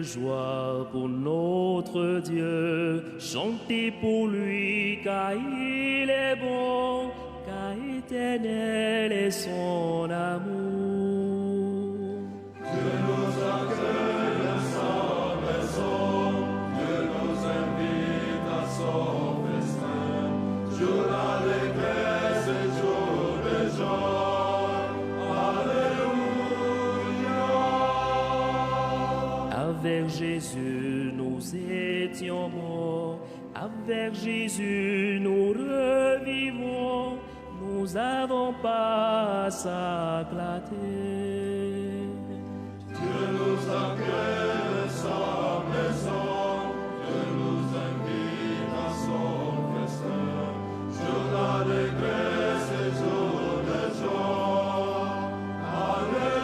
joie pour notre Dieu, chantez pour lui car il est bon, car éternel est son amour. Dieu nous accueille dans sa maison, Dieu nous invite à son festin, jour d'allégresse et jour de joie. Alléluia. Avec Jésus nous étions morts, avec Jésus nous revivons, nous avons pas à s'acclater. Dieu nous accueille dans sa maison, Dieu nous invite à son festin, jour d'allégresse et jour de joie. Alléluia.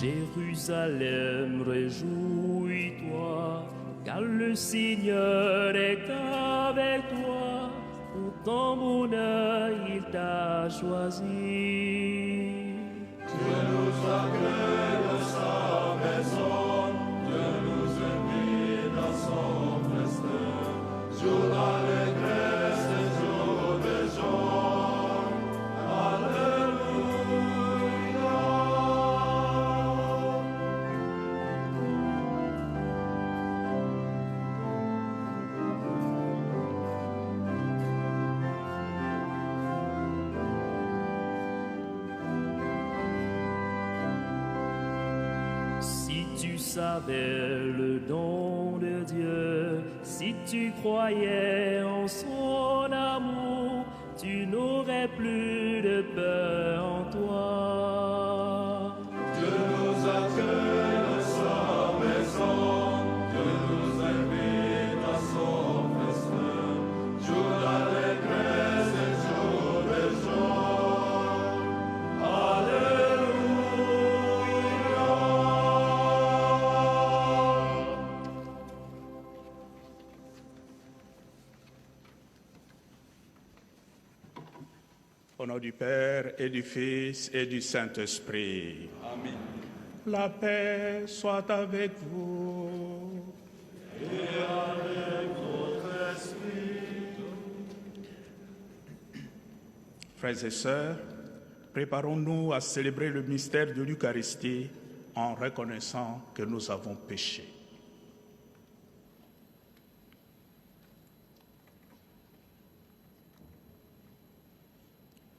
Jérusalem, réjouis-toi, car le Seigneur est avec toi. Pour ton bonheur, il t'a choisi. Dieu nous accueille dans sa maison, Dieu nous invite à son festin, jour d'allégresse et jour de joie. Alléluia. Si tu savais le don de Dieu, si tu croyais en son amour, tu n'aurais plus de peur en toi. Dieu nous accueille dans sa maison, Dieu nous invite à son festin, jour d'allégresse et jour de joie. Alléluia. Au nom du Père et du Fils et du Saint-Esprit. Amen. La paix soit avec vous. Et avec votre esprit. Frères et sœurs, préparons-nous à célébrer le mystère de l'Eucharistie en reconnaissant que nous avons péché.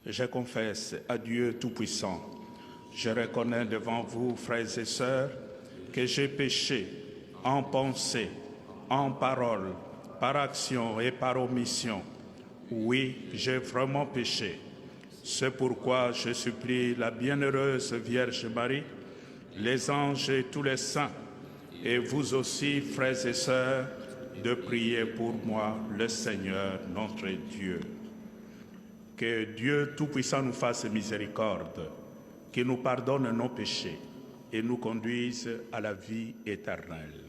Je confesse à Dieu Tout-Puissant, je reconnais devant vous, frères et sœurs, que j'ai péché en pensée, en parole, par action et par omission. Oui, j'ai vraiment péché. C'est pourquoi je supplie la bienheureuse Vierge Marie, les anges et tous les saints, et vous aussi, frères et sœurs, de prier pour moi, le Seigneur, notre Dieu. Que Dieu Tout-Puissant nous fasse miséricorde, qu'il nous pardonne nos péchés et nous conduise à la vie éternelle.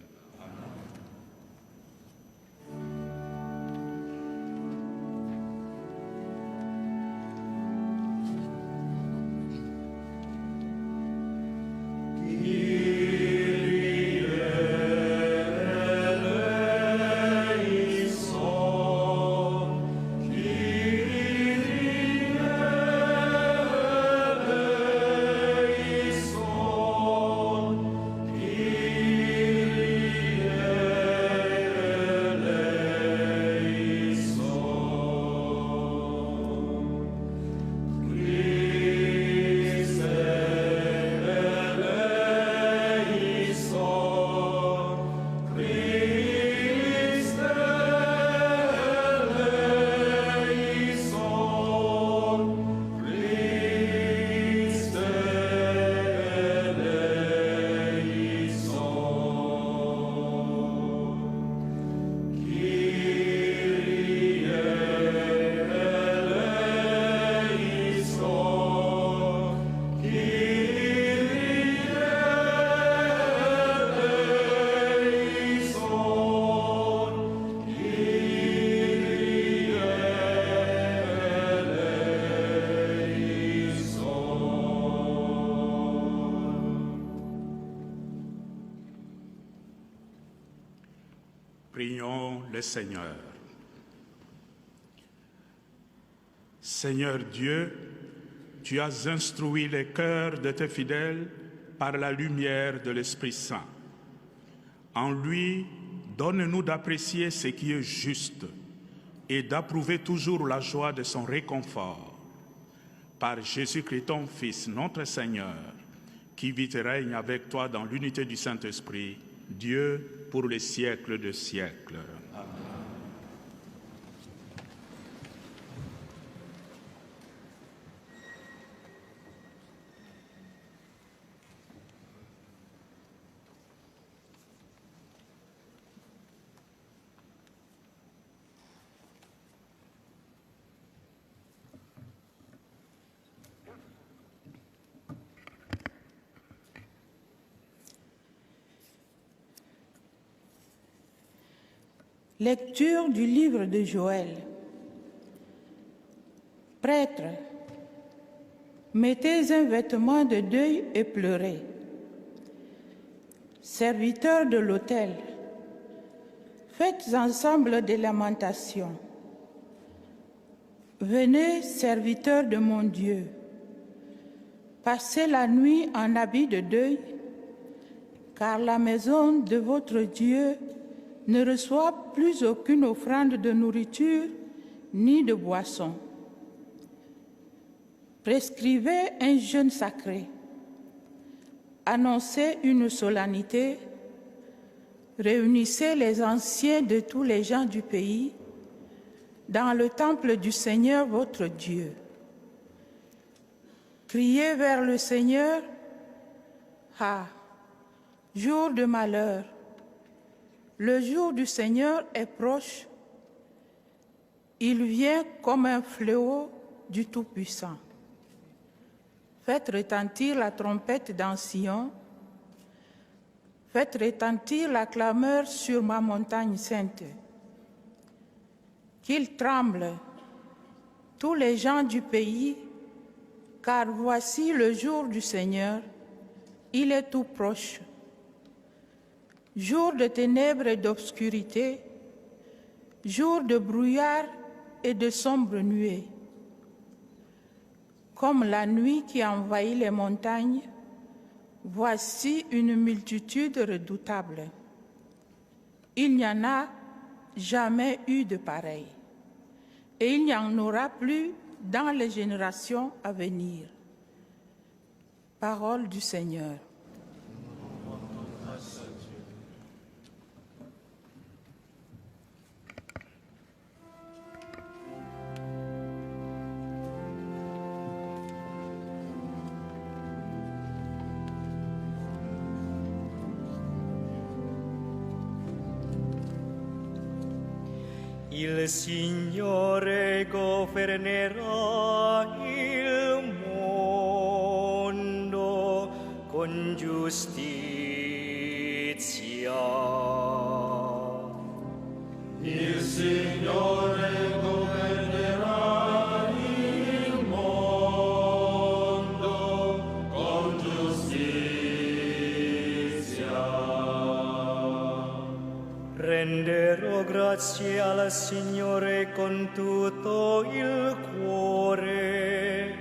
Kyrie Prions le Seigneur. Seigneur Dieu, tu as instruit les cœurs de tes fidèles par la lumière de l'Esprit Saint. En lui, donne-nous d'apprécier ce qui est juste et d'approuver toujours la joie de son réconfort. Par Jésus-Christ, ton Fils, notre Seigneur, qui vit et règne avec toi dans l'unité du Saint-Esprit, Dieu pour les siècles de siècles. Amen. Lecture du livre de Joël. Prêtres, mettez un vêtement de deuil et pleurez. Serviteurs de l'autel, faites ensemble des lamentations. Venez, serviteurs de mon Dieu, passez la nuit en habit de deuil, car la maison de votre Dieu ne reçoit plus aucune offrande de nourriture ni de boisson. Prescrivez un jeûne sacré, annoncez une solennité, réunissez les anciens de tous les gens du pays dans le temple du Seigneur votre Dieu. Criez vers le Seigneur, ah, jour de malheur, le jour du Seigneur est proche, il vient comme un fléau du Tout-Puissant. Faites retentir la trompette dans Sion, faites retentir la clameur sur ma montagne sainte. Qu'ils tremblent, tous les gens du pays, car voici le jour du Seigneur, il est tout proche. Jour de ténèbres et d'obscurité, jour de brouillard et de sombres nuées. Comme la nuit qui envahit les montagnes, voici une multitude redoutable. Il n'y en a jamais eu de pareil, et il n'y en aura plus dans les générations à venir. Parole du Seigneur. Il Signore governerà il mondo con giustizia. Il Signore governerà il mondo con giustizia. Renderò grazie al Signore con tutto il cuore,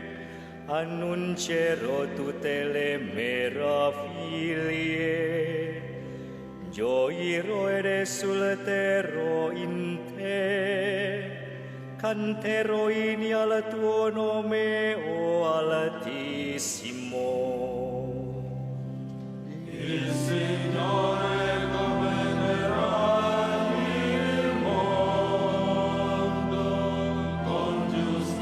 annuncerò tutte le meraviglie, gioirò ed esulterò in te, canterò inni al tuo nome, o Altissimo. Il Signore governerà il mondo con giustizia.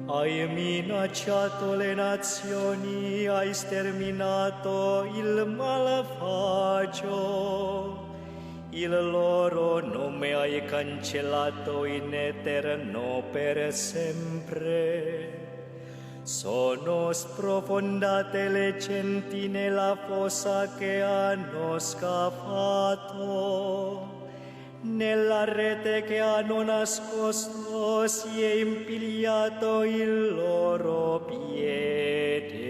Hai minacciato le nazioni, hai sterminato il malvagio, il loro nome hai cancellato in eterno per sempre. Sono sprofondate le genti nella fossa che hanno scavato, nella rete che hanno nascosto si è impigliato il loro piede.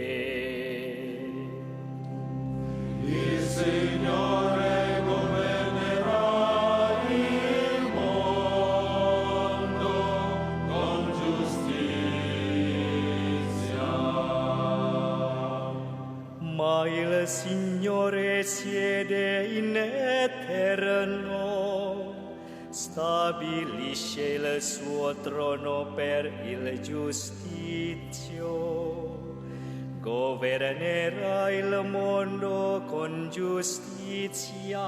ma il Signore siede in eterno, stabilisce il suo trono per il giustizio, governerà il mondo con giustizia,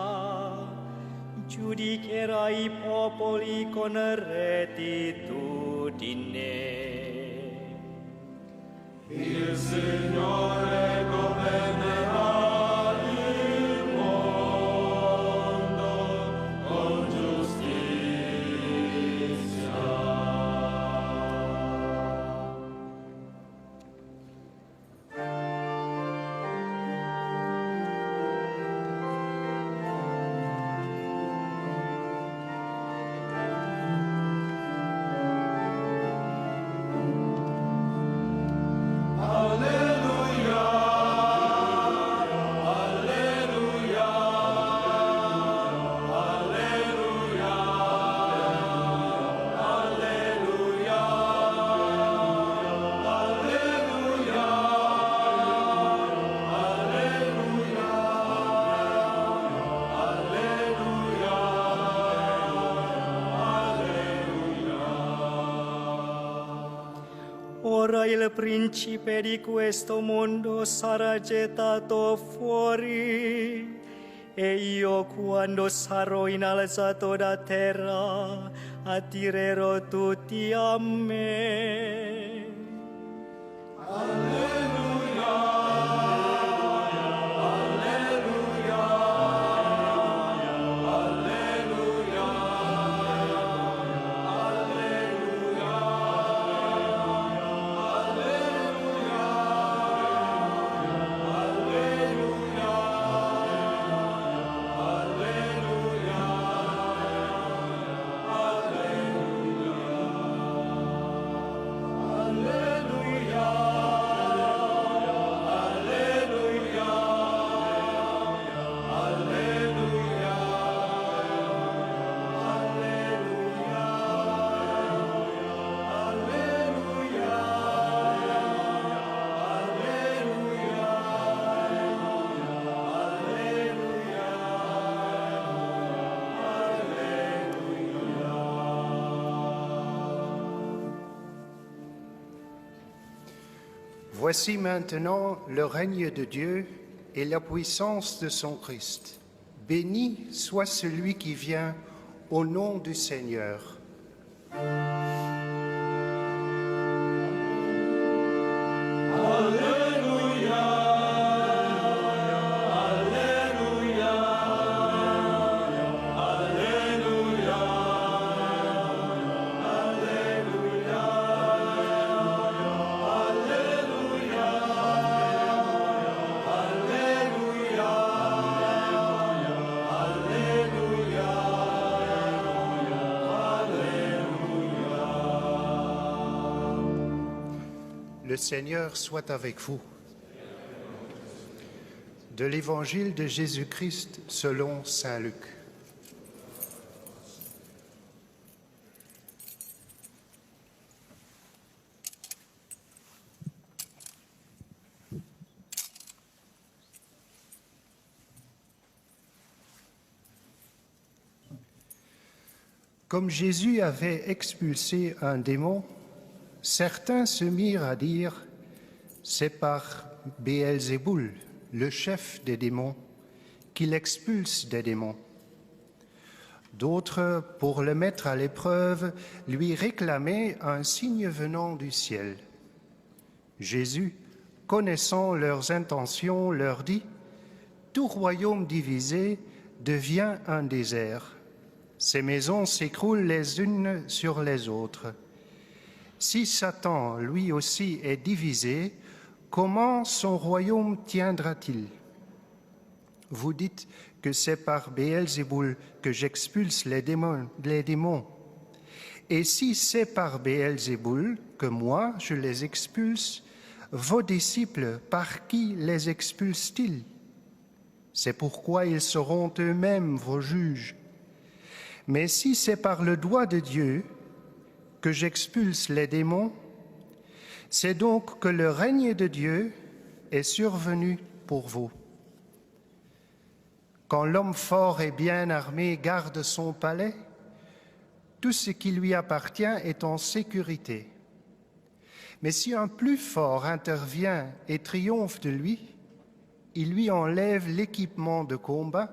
giudicherà i popoli con rettitudine. Il Signore governerà il mondo con giustizia. Ora il principe di questo mondo sarà gettato fuori, e io, quando sarò innalzato da terra, attirerò tutti a me. Voici maintenant le règne de Dieu et la puissance de son Christ. Béni soit celui qui vient au nom du Seigneur. Le Seigneur soit avec vous. De l'Évangile de Jésus-Christ selon saint Luc. Comme Jésus avait expulsé un démon, certains se mirent à dire « C'est par Béelzéboul, le chef des démons, qu'il expulse des démons. » D'autres, pour le mettre à l'épreuve, lui réclamaient un signe venant du ciel. Jésus, connaissant leurs intentions, leur dit « Tout royaume divisé devient un désert. Ces maisons s'écroulent les unes sur les autres. Si Satan, lui aussi, est divisé, comment son royaume tiendra-t-il? Vous dites que c'est par Béelzéboul que j'expulse les démons. Et si c'est par Béelzéboul que moi je les expulse, vos disciples, par qui les expulsent-ils? C'est pourquoi ils seront eux-mêmes vos juges. Mais si c'est par le doigt de Dieu que j'expulse les démons, c'est donc que le règne de Dieu est survenu pour vous. Quand l'homme fort et bien armé garde son palais, tout ce qui lui appartient est en sécurité. Mais si un plus fort intervient et triomphe de lui, il lui enlève l'équipement de combat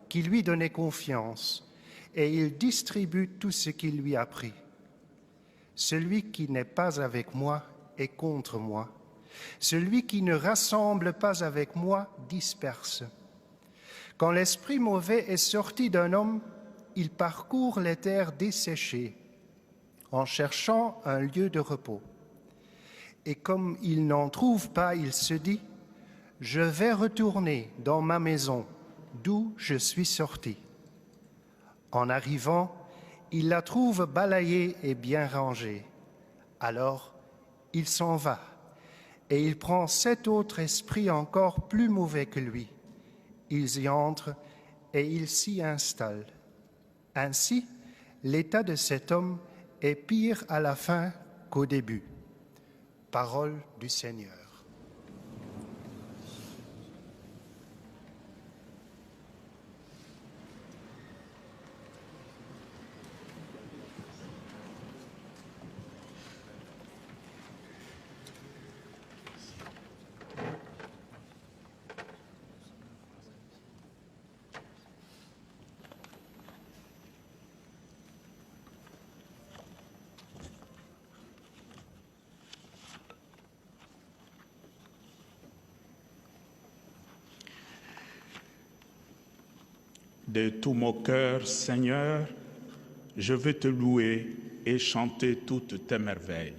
qui lui donnait confiance et il distribue tout ce qu'il lui a pris. Celui qui n'est pas avec moi est contre moi. Celui qui ne rassemble pas avec moi disperse. Quand l'esprit mauvais est sorti d'un homme, il parcourt les terres desséchées en cherchant un lieu de repos. Et comme il n'en trouve pas, il se dit « Je vais retourner dans ma maison, d'où je suis sorti. » En arrivant, il la trouve balayée et bien rangée. Alors, il s'en va, et il prend 7 autres esprits encore plus mauvais que lui. Ils y entrent et ils s'y installent. Ainsi, l'état de cet homme est pire à la fin qu'au début. Parole du Seigneur. De tout mon cœur, Seigneur, je veux te louer et chanter toutes tes merveilles.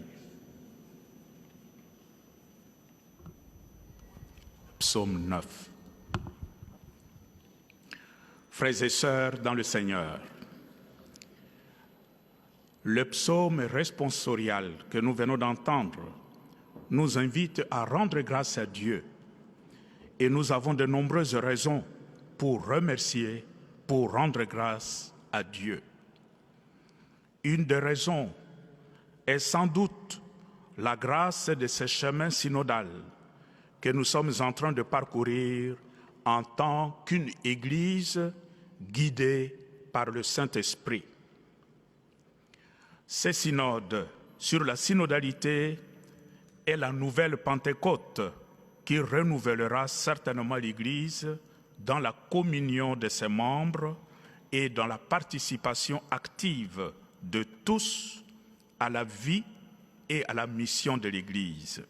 Psaume 9. Frères et sœurs dans le Seigneur, le psaume responsorial que nous venons d'entendre nous invite à rendre grâce à Dieu. Et nous avons de nombreuses raisons pour remercier, pour rendre grâce à Dieu. Une des raisons est sans doute la grâce de ce chemin synodal que nous sommes en train de parcourir en tant qu'une Église guidée par le Saint-Esprit. Ce synode sur la synodalité est la nouvelle Pentecôte qui renouvellera certainement l'Église dans la communion de ses membres et dans la participation active de tous à la vie et à la mission de l'Église.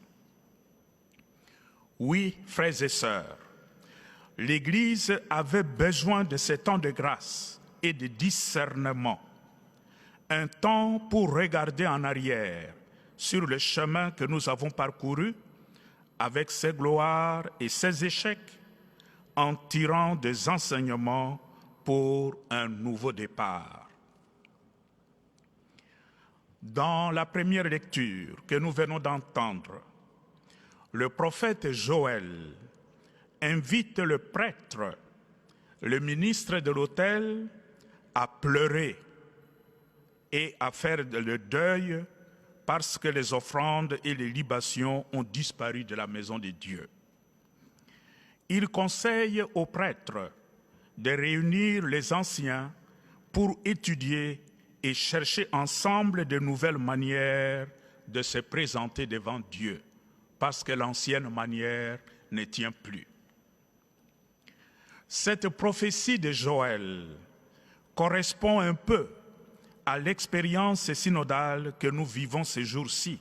Oui, frères et sœurs, l'Église avait besoin de ce temps de grâce et de discernement, un temps pour regarder en arrière sur le chemin que nous avons parcouru avec ses gloires et ses échecs, en tirant des enseignements pour un nouveau départ. Dans la première lecture que nous venons d'entendre, le prophète Joël invite le prêtre, le ministre de l'autel, à pleurer et à faire le deuil parce que les offrandes et les libations ont disparu de la maison de Dieu. Il conseille aux prêtres de réunir les anciens pour étudier et chercher ensemble de nouvelles manières de se présenter devant Dieu, parce que l'ancienne manière ne tient plus. Cette prophétie de Joël correspond un peu à l'expérience synodale que nous vivons ces jours-ci,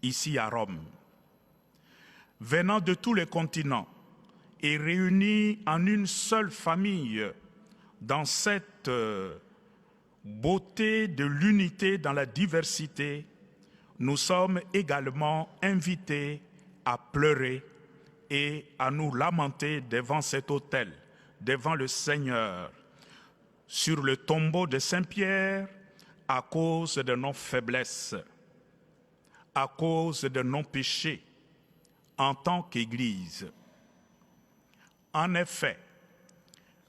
ici à Rome. Venant de tous les continents et réunis en une seule famille dans cette beauté de l'unité dans la diversité, nous sommes également invités à pleurer et à nous lamenter devant cet autel, devant le Seigneur, sur le tombeau de Saint-Pierre, à cause de nos faiblesses, à cause de nos péchés, en tant qu'Église. En effet,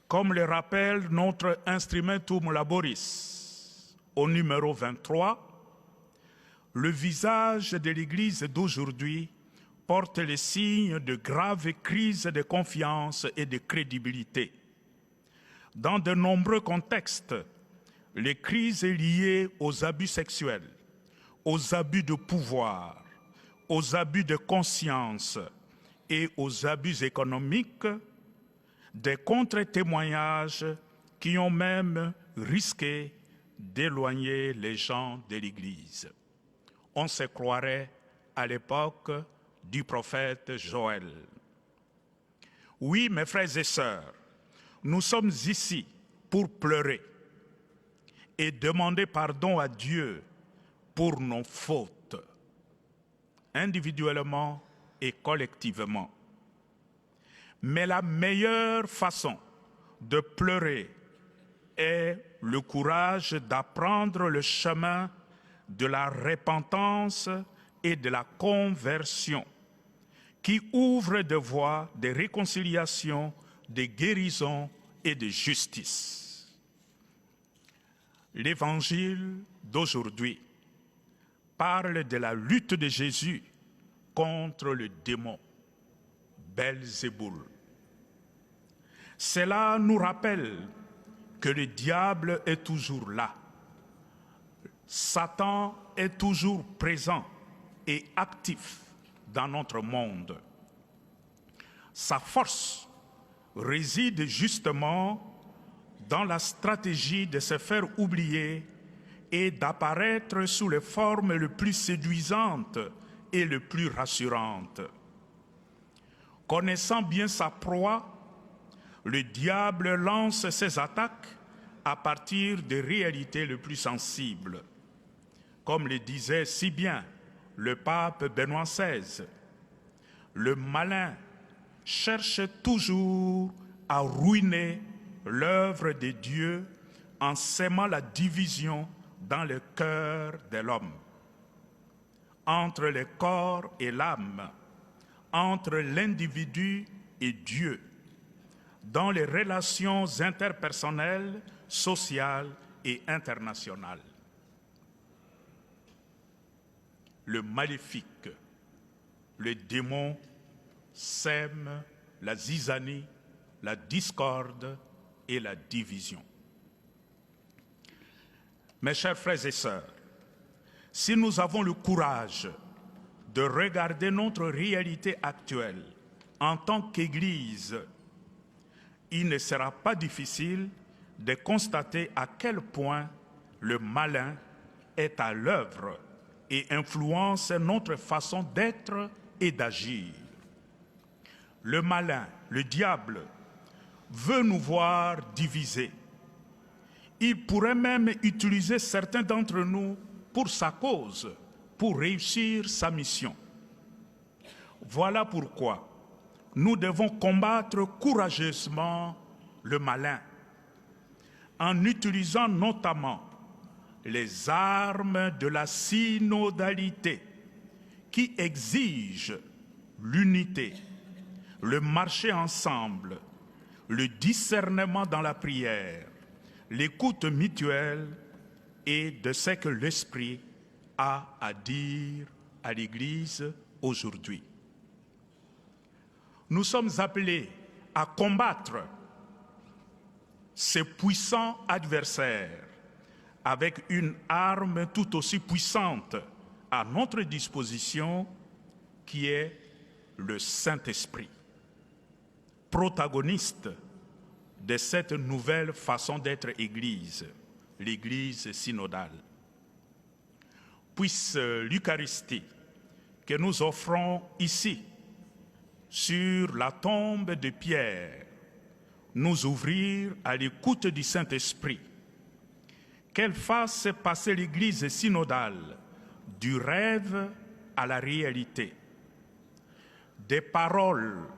comme le rappelle notre Instrumentum Laboris au numéro 23, le visage de l'Église d'aujourd'hui portent les signes de graves crises de confiance et de crédibilité. Dans de nombreux contextes, les crises liées aux abus sexuels, aux abus de pouvoir, aux abus de conscience et aux abus économiques, des contre-témoignages qui ont même risqué d'éloigner les gens de l'Église. On se croirait à l'époque du prophète Joël. Oui, mes frères et sœurs, nous sommes ici pour pleurer et demander pardon à Dieu pour nos fautes, individuellement et collectivement. Mais la meilleure façon de pleurer est le courage d'apprendre le chemin de la repentance et de la conversion, qui ouvre des voies de réconciliation, de guérison et de justice. L'évangile d'aujourd'hui parle de la lutte de Jésus contre le démon Belzéboul. Cela nous rappelle que le diable est toujours là. Satan est toujours présent et actif dans notre monde. Sa force réside justement dans la stratégie de se faire oublier et d'apparaître sous les formes les plus séduisantes et les plus rassurantes. Connaissant bien sa proie, le diable lance ses attaques à partir des réalités les plus sensibles. Comme le disait si bien le pape Benoît XVI, le malin cherche toujours à ruiner l'œuvre de Dieu en sèmant la division dans le cœur de l'homme, entre le corps et l'âme, entre l'individu et Dieu, dans les relations interpersonnelles, sociales et internationales. Le maléfique, le démon, sème la zizanie, la discorde et la division. Mes chers frères et sœurs, si nous avons le courage de regarder notre réalité actuelle en tant qu'Église, il ne sera pas difficile de constater à quel point le malin est à l'œuvre et influence notre façon d'être et d'agir. Le malin, le diable, veut nous voir divisés. Il pourrait même utiliser certains d'entre nous pour sa cause, pour réussir sa mission. Voilà pourquoi nous devons combattre courageusement le malin, en utilisant notamment les armes de la synodalité qui exigent l'unité, le marcher ensemble, le discernement dans la prière, l'écoute mutuelle et de ce que l'Esprit a à dire à l'Église aujourd'hui. Nous sommes appelés à combattre ces puissants adversaires avec une arme tout aussi puissante à notre disposition qui est le Saint-Esprit, protagoniste de cette nouvelle façon d'être Église, l'Église synodale. Puisse l'Eucharistie que nous offrons ici, sur la tombe de Pierre, nous ouvrir à l'écoute du Saint-Esprit, qu'elle fasse passer l'Église synodale du rêve à la réalité, des paroles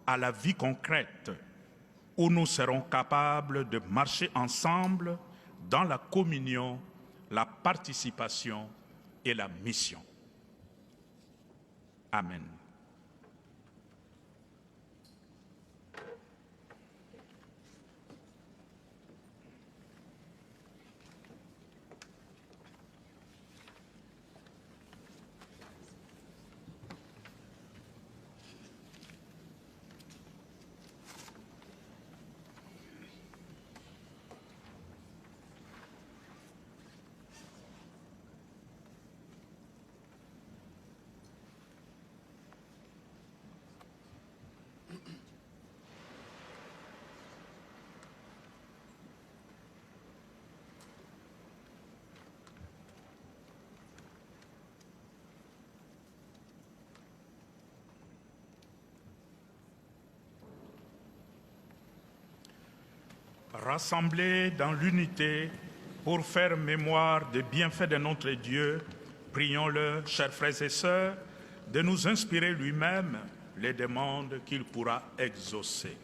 à la vie concrète, où nous serons capables de marcher ensemble dans la communion, la participation et la mission. Amen. Rassemblés dans l'unité pour faire mémoire des bienfaits de notre Dieu, prions-le, chers frères et sœurs, de nous inspirer lui-même les demandes qu'il pourra exaucer.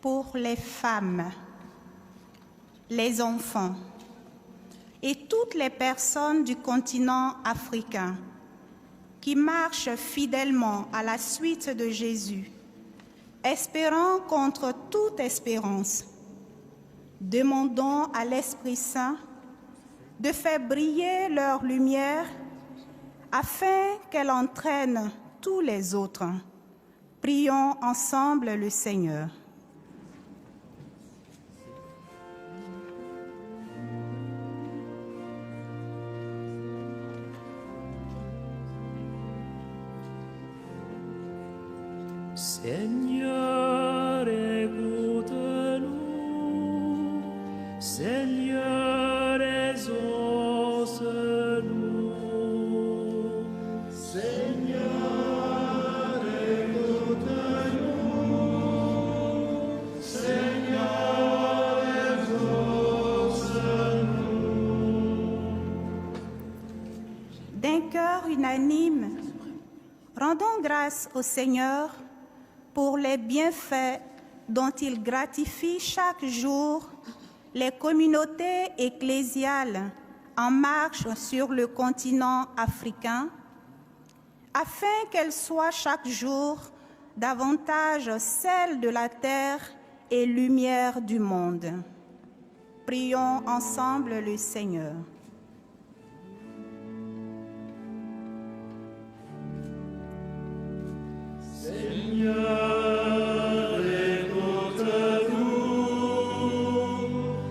Pour les femmes, les enfants et toutes les personnes du continent africain qui marchent fidèlement à la suite de Jésus, espérant contre toute espérance, demandons à l'Esprit Saint de faire briller leur lumière afin qu'elle entraîne tous les autres. Prions ensemble le Seigneur. Seigneur, écoute-nous. Seigneur, exauce-nous. Seigneur, écoute-nous. Seigneur, exauce-nous. D'un cœur unanime, rendons grâce au Seigneur pour les bienfaits dont il gratifie chaque jour les communautés ecclésiales en marche sur le continent africain, afin qu'elles soient chaque jour davantage celles de la terre et lumière du monde. Prions ensemble le Seigneur. Seigneur, écoute-nous.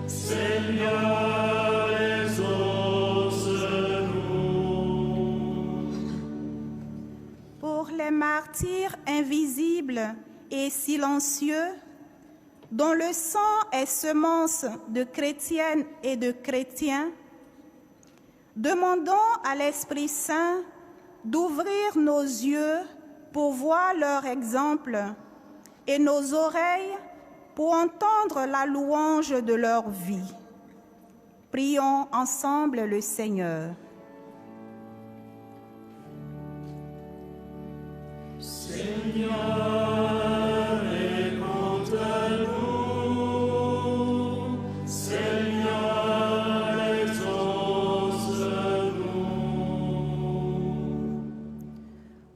Seigneur, exauce-nous. Pour les martyrs invisibles et silencieux, dont le sang est semence de chrétiennes et de chrétiens, demandons à l'Esprit Saint d'ouvrir nos yeux pour voir leur exemple et nos oreilles pour entendre la louange de leur vie. Prions ensemble le Seigneur. Seigneur, écoute-nous. Seigneur, exauce-nous.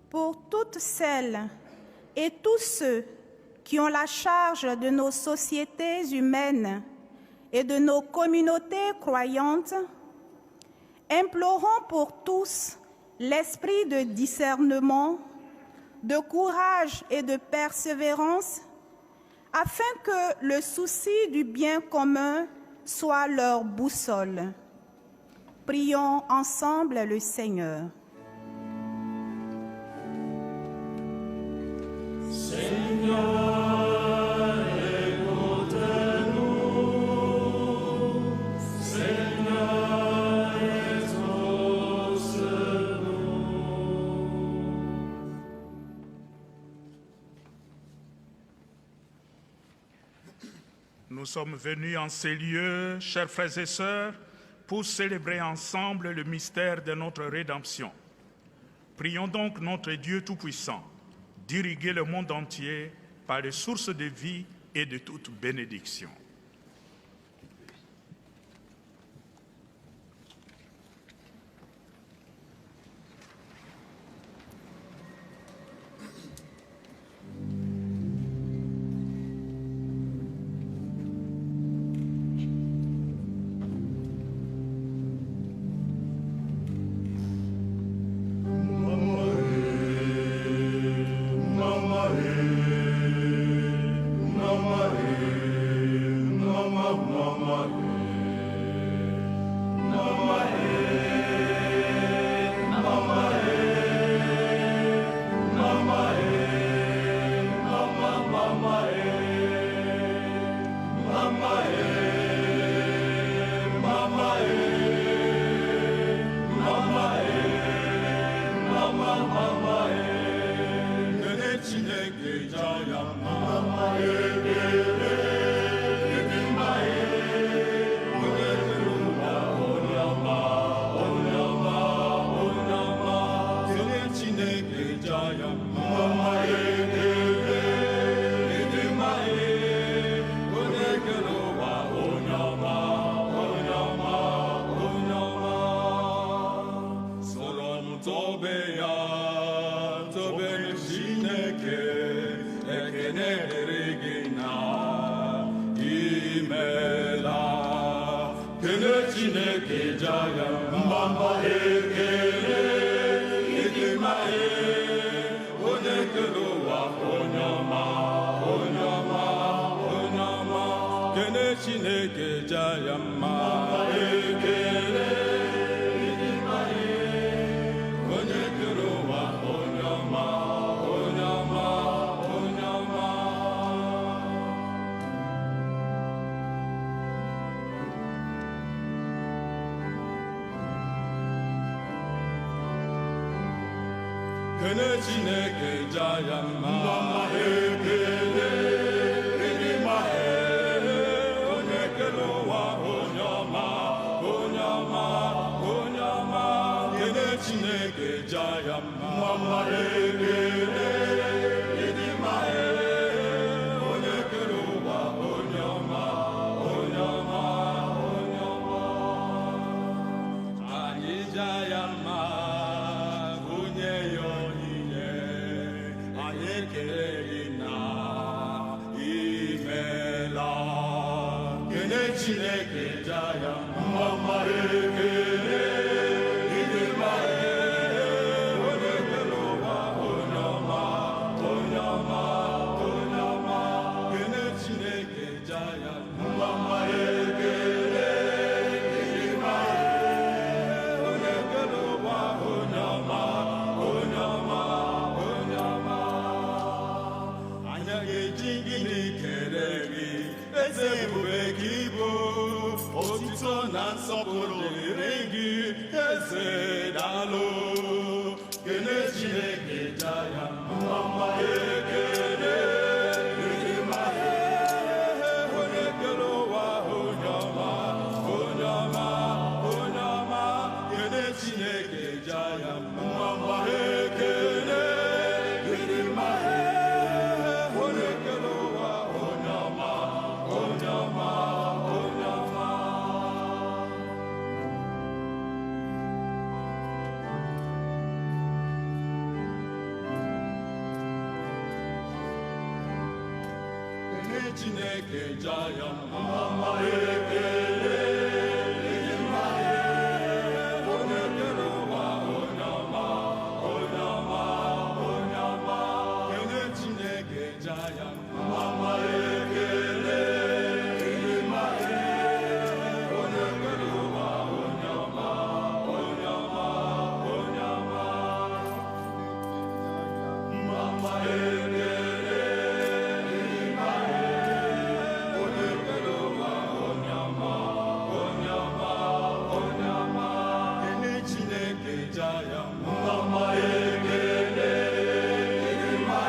Pour toutes celles et tous ceux qui ont la charge de nos sociétés humaines et de nos communautés croyantes, implorons pour tous l'esprit de discernement, de courage et de persévérance, afin que le souci du bien commun soit leur boussole. Prions ensemble le Seigneur. Seigneur, écoute-nous. Seigneur, exauce-nous. Nous sommes venus en ces lieux, chers frères et sœurs, pour célébrer ensemble le mystère de notre rédemption. Prions donc notre Dieu Tout-Puissant d'irriguer le monde entier par les sources de vie et de toute bénédiction. Mama, kene Chineke jaya mama ekele idima onye kere ụwa onye ọma kene Chineke jaya mama ekele idima onye kere ụwa onye ọma kene Chineke jaya mama ekele idima onye kere ụwa onye ọma kene Chineke jaya mama ekele idima onye kere ụwa onye ọma anyị jaya mma onye ya onyinye anyị ekele gị na imela kene Chineke jaya mma ekele idima onye kere ụwa onye ọma kene Chineke jaya mma ekele idima onye kere ụwa onye ọma anya ga-eji gịnị kere gị eze ebube gị bụ otito na nsọpụrụ dịrị gị eze daalụ kene Chineke jaya mma ekele idima onye kere ụwa onye ọma kene Chineke jaya mma ekele idima onye kere ụwa onye ọma kene Chineke jaya mma ekele idima onye kere ụwa onye ọma kene Chineke jaya mma ekele idima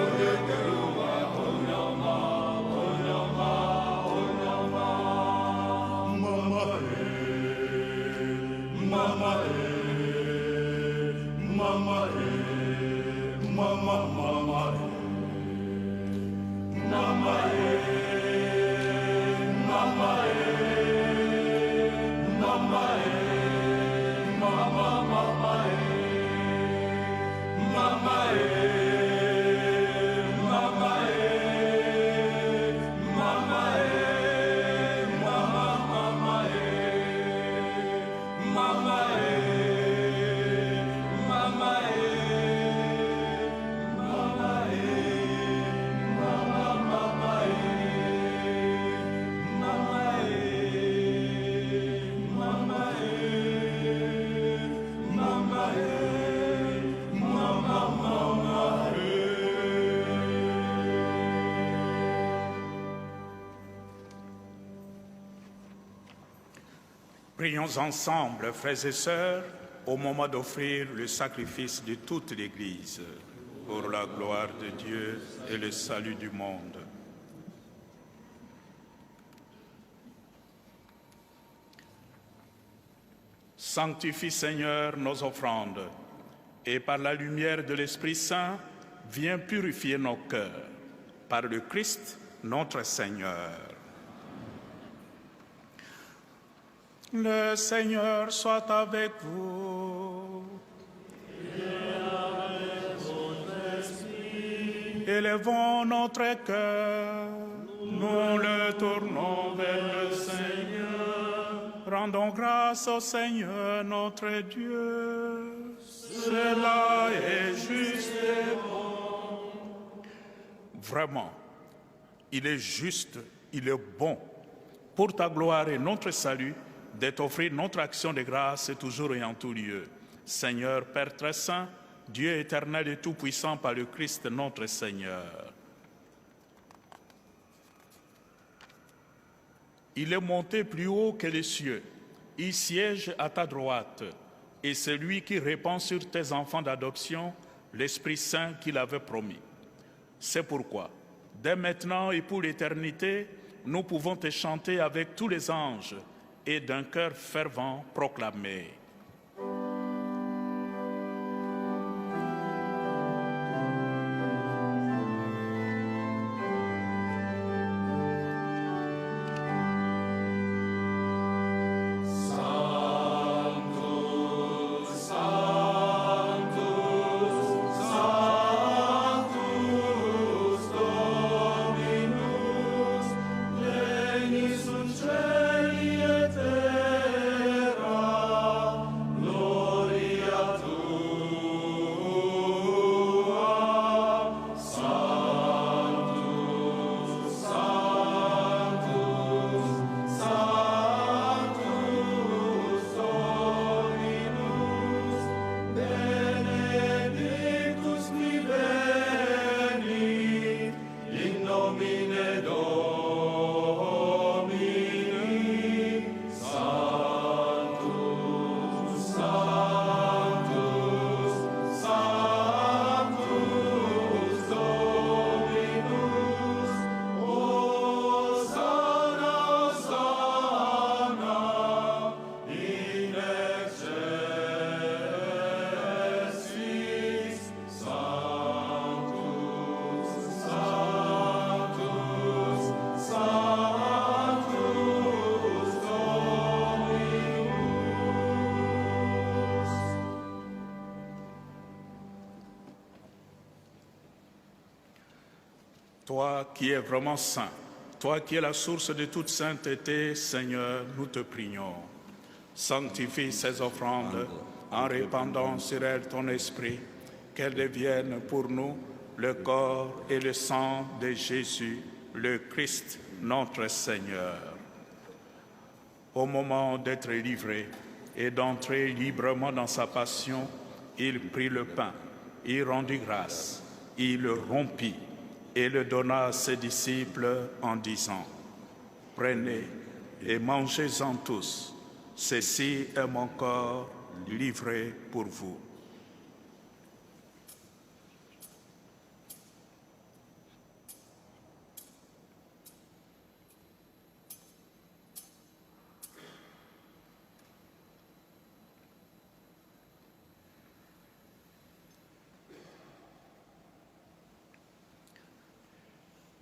onye kere ụwa onye ọma mama ekele Prions ensemble, frères et sœurs, au moment d'offrir le sacrifice de toute l'Église, pour la gloire de Dieu et le salut du monde. Sanctifie, Seigneur, nos offrandes, et par la lumière de l'Esprit Saint, viens purifier nos cœurs, par le Christ, notre Seigneur. Le Seigneur soit avec vous. Et avec votre esprit. Élevons notre cœur, nous le tournons vers le Seigneur. rendons grâce au Seigneur notre Dieu. Cela est juste et bon. Vraiment, il est juste, il est bon, pour ta gloire et notre salut, de t'offrir notre action de grâce toujours et en tout lieu. Seigneur, Père très saint, Dieu éternel et tout-puissant par le Christ notre Seigneur. Il est monté plus haut que les cieux. Il siège à ta droite. Et c'est lui qui répand sur tes enfants d'adoption l'Esprit Saint qu'il avait promis. C'est pourquoi, dès maintenant et pour l'éternité, nous pouvons te chanter avec tous les anges et d'un cœur fervent proclamer. Toi qui es vraiment saint, toi qui es la source de toute sainteté, Seigneur, nous te prions. Sanctifie ces offrandes en répandant sur elles ton esprit, qu'elles deviennent pour nous le corps et le sang de Jésus, le Christ, notre Seigneur. Au moment d'être livré et d'entrer librement dans sa passion, il prit le pain, il rendit grâce, il le rompit et le donna à ses disciples en disant : « Prenez et mangez-en tous, ceci est mon corps livré pour vous. »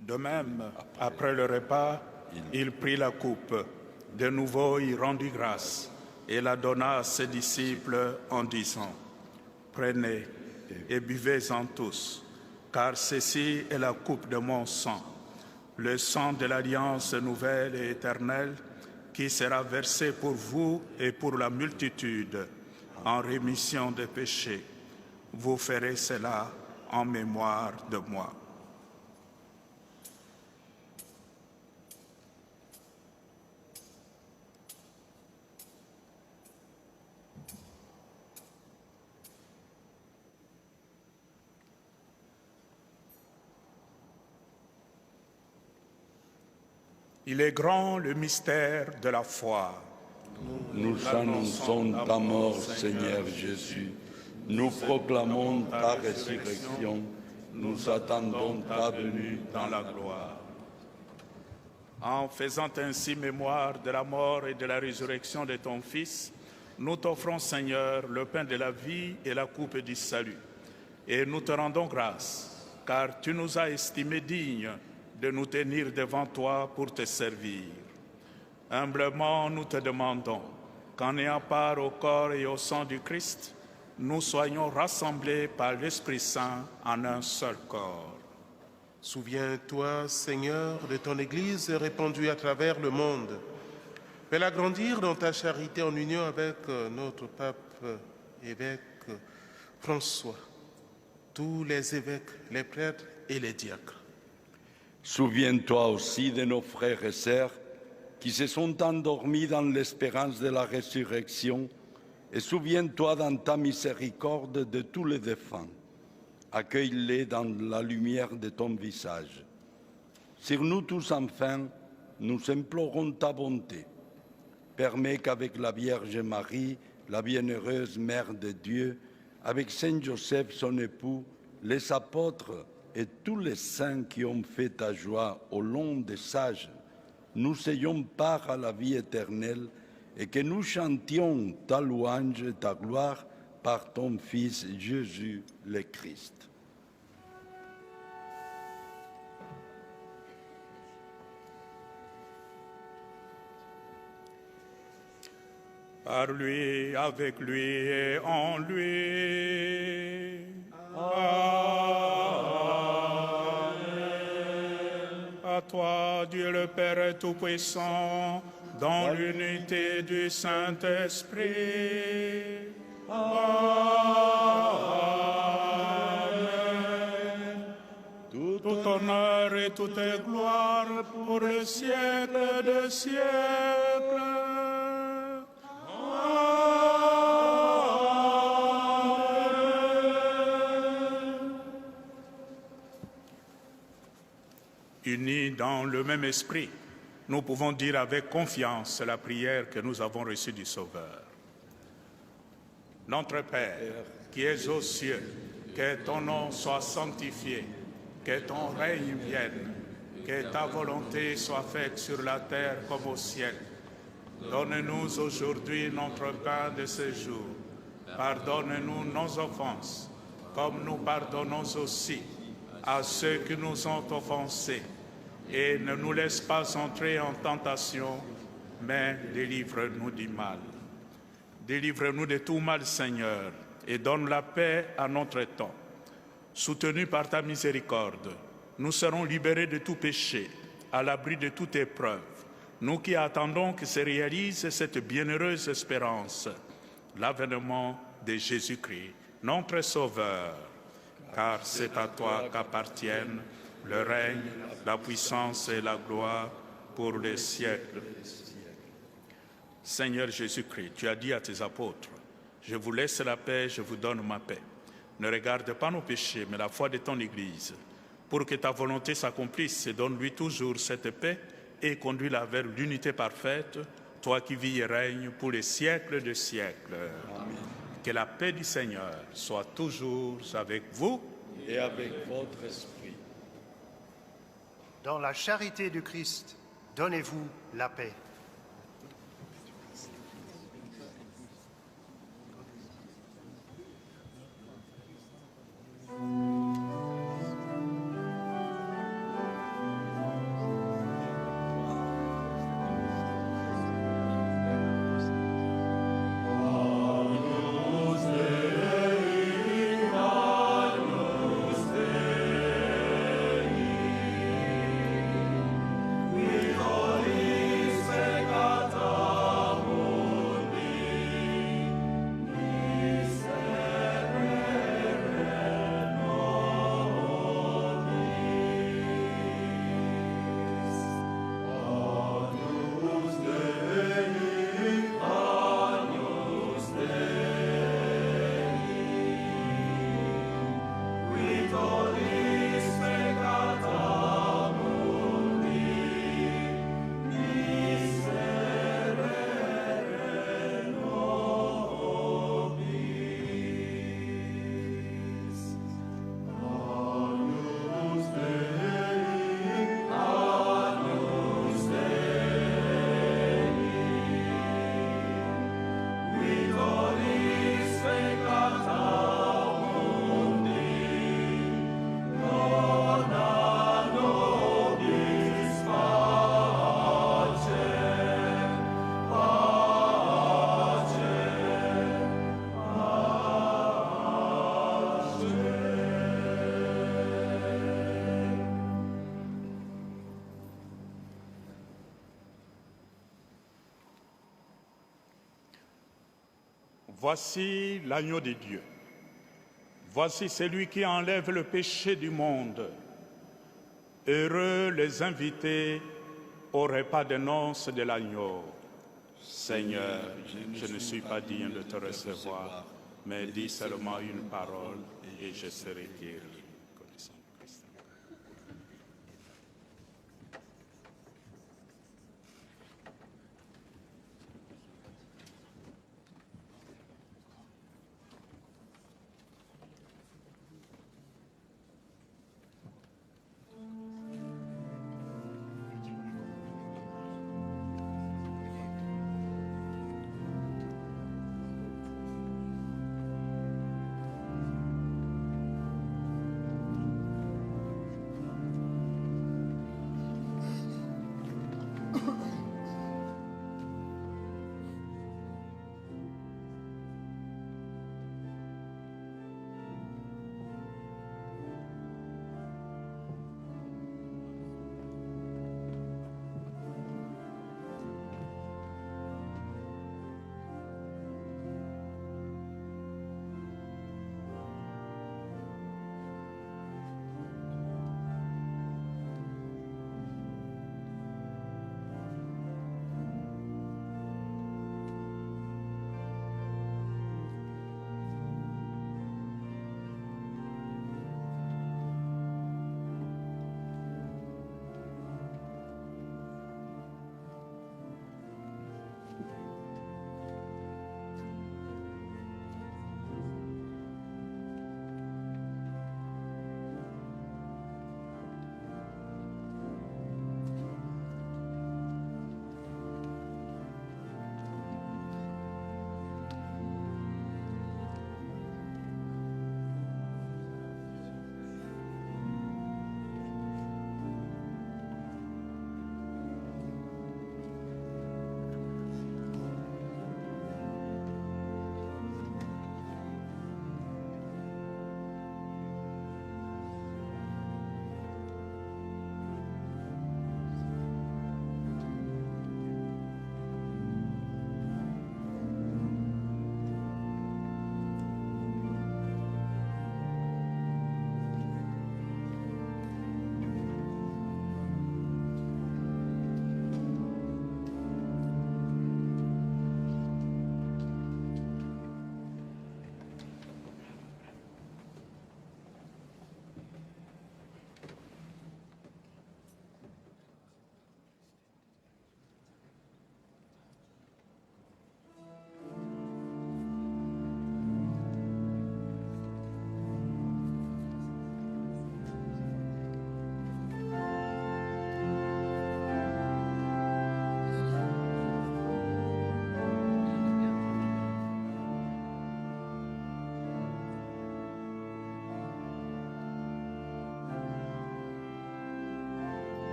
De même, après le repas, il prit la coupe. De nouveau, il rendit grâce et la donna à ses disciples en disant : « Prenez et buvez-en tous, car ceci est la coupe de mon sang, le sang de l'alliance nouvelle et éternelle, qui sera versé pour vous et pour la multitude en rémission des péchés. Vous ferez cela en mémoire de moi. » Il est grand le mystère de la foi. Nous annonçons ta mort, Seigneur Jésus. Nous proclamons ta résurrection. Nous attendons ta venue dans la gloire. En faisant ainsi mémoire de la mort et de la résurrection de ton Fils, nous t'offrons, Seigneur, le pain de la vie et la coupe du salut. Et nous te rendons grâce, car tu nous as estimés dignes de nous tenir devant toi pour te servir. Humblement, nous te demandons qu'en ayant part au corps et au sang du Christ, nous soyons rassemblés par l'Esprit Saint en un seul corps. Souviens-toi, Seigneur, de ton Église répandue à travers le monde. Fais-la grandir dans ta charité en union avec notre pape évêque François, tous les évêques, les prêtres et les diacres. Souviens-toi aussi de nos frères et sœurs qui se sont endormis dans l'espérance de la résurrection et souviens-toi dans ta miséricorde de tous les défunts. Accueille-les dans la lumière de ton visage. Sur nous tous enfin, nous implorons ta bonté. Permets qu'avec la Vierge Marie, la bienheureuse Mère de Dieu, avec Saint Joseph, son époux, les apôtres et tous les saints qui ont fait ta joie au long des sages, nous ayons part à la vie éternelle et que nous chantions ta louange et ta gloire par ton Fils Jésus le Christ. Par lui, avec lui et en lui. Amen. À toi, Dieu le Père Tout-Puissant, dans l'unité du Saint-Esprit. Amen. Tout honneur et toute gloire pour le siècle des siècles. Unis dans le même esprit, nous pouvons dire avec confiance la prière que nous avons reçue du Sauveur. Notre Père, qui es aux cieux, que ton nom soit sanctifié, que ton règne vienne, que ta volonté soit faite sur la terre comme au ciel. Donne-nous aujourd'hui notre pain de ce jour. Pardonne-nous nos offenses, comme nous pardonnons aussi à ceux qui nous ont offensés. Et ne nous laisse pas entrer en tentation, mais délivre-nous du mal. Délivre-nous de tout mal, Seigneur, et donne la paix à notre temps. Soutenus par ta miséricorde, nous serons libérés de tout péché, à l'abri de toute épreuve. Nous qui attendons que se réalise cette bienheureuse espérance, l'avènement de Jésus-Christ, notre Sauveur. Car c'est à toi qu'appartiennent le règne, la puissance et la gloire pour les siècles. Seigneur Jésus-Christ, tu as dit à tes apôtres, « Je vous laisse la paix, je vous donne ma paix. Ne regarde pas nos péchés, mais la foi de ton Église. Pour que ta volonté s'accomplisse, donne-lui toujours cette paix et conduis-la vers l'unité parfaite, toi qui vis et règnes pour les siècles de siècles. » Amen. Que la paix du Seigneur soit toujours avec vous et avec votre esprit. Dans la charité du Christ, donnez-vous la paix. Holy Spirit. Voici l'agneau de Dieu. Voici celui qui enlève le péché du monde. Heureux les invités au repas de noces de l'agneau. Seigneur, je ne suis pas digne de te recevoir, mais dis seulement une parole et je serai guéri.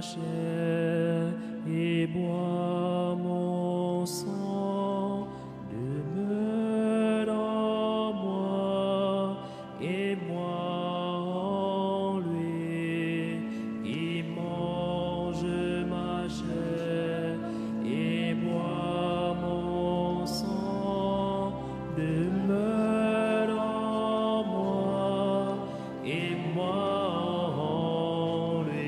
chair et bois mon sang, demeure en moi et moi en lui. Il mange ma chair et boit mon sang, demeure en moi et moi en lui.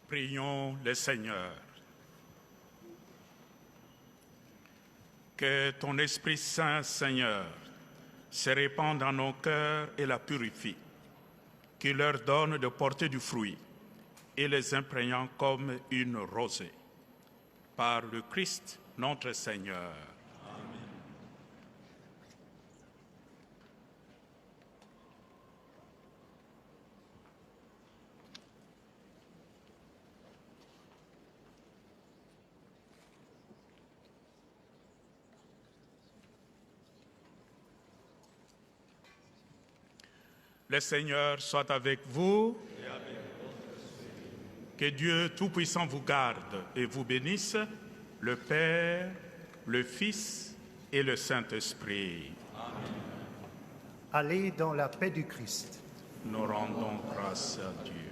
Prions le Seigneur. Que ton Esprit Saint, Seigneur, se répande dans nos cœurs et la purifie, qu'il leur donne de porter du fruit et les imprégnant comme une rosée. Par le Christ, notre Seigneur. Le Seigneur soit avec vous. Que Dieu Tout-Puissant vous garde et vous bénisse, le Père, le Fils et le Saint-Esprit. Allez dans la paix du Christ. Nous rendons grâce à Dieu.